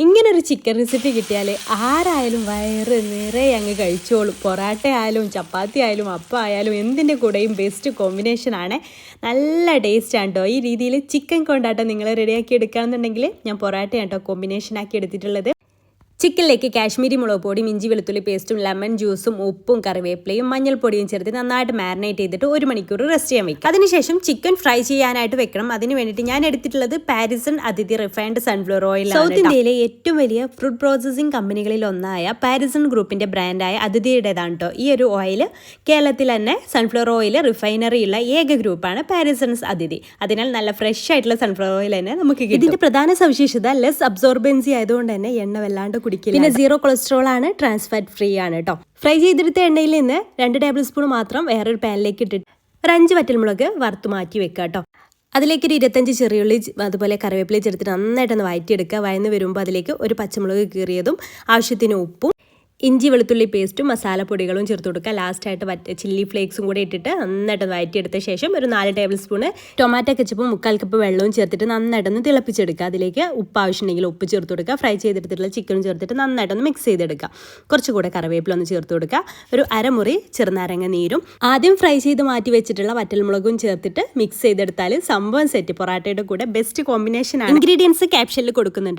ഇങ്ങനൊരു chicken recipe കിട്ടിയാൽ ആരായാലും വയറ് നിറയെ അങ്ങ് കഴിച്ചോളും. പൊറാട്ട ആയാലും ചപ്പാത്തി ആയാലും അപ്പം ആയാലും എന്തിൻ്റെ കൂടെയും ബെസ്റ്റ് കോമ്പിനേഷനാണ്. നല്ല ടേസ്റ്റാണ് കേട്ടോ. ഈ രീതിയിൽ ചിക്കൻ കൊണ്ടാട്ടോ നിങ്ങൾ റെഡിയാക്കി എടുക്കുകയാണെന്നുണ്ടെങ്കിൽ ഞാൻ പൊറാട്ടയാണ് കേട്ടോ കോമ്പിനേഷനാക്കി എടുത്തിട്ടുള്ളത്. ചിക്കനിലേക്ക് കാശ്മീരി മുളക് പൊടിയും ഇഞ്ചി വെളുത്തുള്ളി പേസ്റ്റും ലെമൺ ജ്യൂസും ഉപ്പും കറിവേപ്പിലയും മഞ്ഞൾപ്പൊടിയും ചേർത്ത് നന്നായിട്ട് മാരിനേറ്റ് ചെയ്തിട്ട് 1 മണിക്കൂർ റെസ്റ്റ് ചെയ്യാൻ വെക്കും. അതിനുശേഷം ചിക്കൻ ഫ്രൈ ചെയ്യാനായിട്ട് വെക്കണം. അതിന് വേണ്ടിയിട്ട് ഞാൻ എടുത്തിട്ടുള്ളത് പാരിസൺ അതിഥി റിഫൈൻഡ് സൺഫ്ലവർ ഓയിൽ. സൗത്ത് ഇന്ത്യയിലെ ഏറ്റവും വലിയ ഫുഡ് പ്രോസസ്സിംഗ് കമ്പനികളിൽ ഒന്നായ പാരിസൺ ഗ്രൂപ്പിന്റെ ബ്രാൻഡായ അതിഥിയുടേതാണ് കേട്ടോ ഈ ഒരു ഓയിൽ. കേരളത്തിൽ തന്നെ സൺഫ്ലവർ ഓയിൽ റിഫൈനറി ഉള്ള ഏക ഗ്രൂപ്പാണ് പാരിസൺസ് അതിഥി. അതിനാൽ നല്ല ഫ്രഷ് ആയിട്ടുള്ള സൺഫ്ലവർ ഓയിൽ തന്നെ നമുക്ക് കിട്ടും. ഇതിന്റെ പ്രധാന സവിശേഷത ലെസ് അബ്സോർബൻസി ആയതുകൊണ്ട് തന്നെ എണ്ണ വല്ലാണ്ട് കുടിക്കില്ല. പിന്നെ 0 കൊളസ്ട്രോൾ ആണ്, ട്രാൻസ് ഫാറ്റ് ഫ്രീ ആണ് കേട്ടോ. ഫ്രൈ ചെയ്തെടുത്ത എണ്ണയിൽ നിന്ന് 2 ടേബിൾ സ്പൂൺ മാത്രം വേറൊരു പാനിലേക്ക് ഇട്ടിട്ട് ഒരു 5 വറ്റൽമുളക് വറുത്ത് മാറ്റി വെക്കുക കേട്ടോ. അതിലേക്ക് ഒരു 25 ചെറിയുള്ളി അതുപോലെ കറിവേപ്പില ചേർത്തിട്ട് നന്നായിട്ടൊന്ന് വഴറ്റിയെടുക്കുക. വഴന്ന് വരുമ്പോൾ അതിലേക്ക് ഒരു പച്ചമുളക് കീറിയതും ആവശ്യത്തിന് ഉപ്പും ഇഞ്ചി വെളുത്തുള്ളി പേസ്റ്റും മസാലപ്പൊടികളും ചേർത്ത് കൊടുക്കുക. ലാസ്റ്റായിട്ട് ചില്ലി ഫ്ലേക്സും കൂടെ ഇട്ടിട്ട് നന്നായിട്ട് വഴറ്റിയെടുത്ത ശേഷം ഒരു 4 ടേബിൾ സ്പൂണ് ടൊമാറ്റോ കെച്ചപ്പും 1/4 കപ്പ് വെള്ളവും ചേർത്തിട്ട് നന്നായിട്ടൊന്ന് തിളപ്പിച്ചെടുക്കുക. അതിലേക്ക് ഉപ്പ് ആവശ്യമുണ്ടെങ്കിൽ ഉപ്പ് ചേർത്ത് കൊടുക്കുക. ഫ്രൈ ചെയ്തെടുത്തിട്ടുള്ള ചിക്കനും ചേർത്തിട്ട് നന്നായിട്ടൊന്ന് മിക്സ് ചെയ്തെടുക്കുക. കുറച്ചുകൂടെ കറിവേപ്പില ഒന്ന് ചേർത്ത് കൊടുക്കുക. ഒരു അരമുറി ചെറുനാരങ്ങ നീരും ആദ്യം ഫ്രൈ ചെയ്ത് മാറ്റി വെച്ചിട്ടുള്ള വറ്റൽമുളകും ചേർത്തിട്ട് മിക്സ് ചെയ്തെടുത്താൽ സംഭവം സെറ്റ്. പൊറാട്ടയുടെ കൂടെ ബെസ്റ്റ് കോമ്പിനേഷൻ ആണ്. ഇൻഗ്രീഡിയൻസ് ക്യാപ്ഷനിൽ കൊടുക്കുന്നുണ്ട്.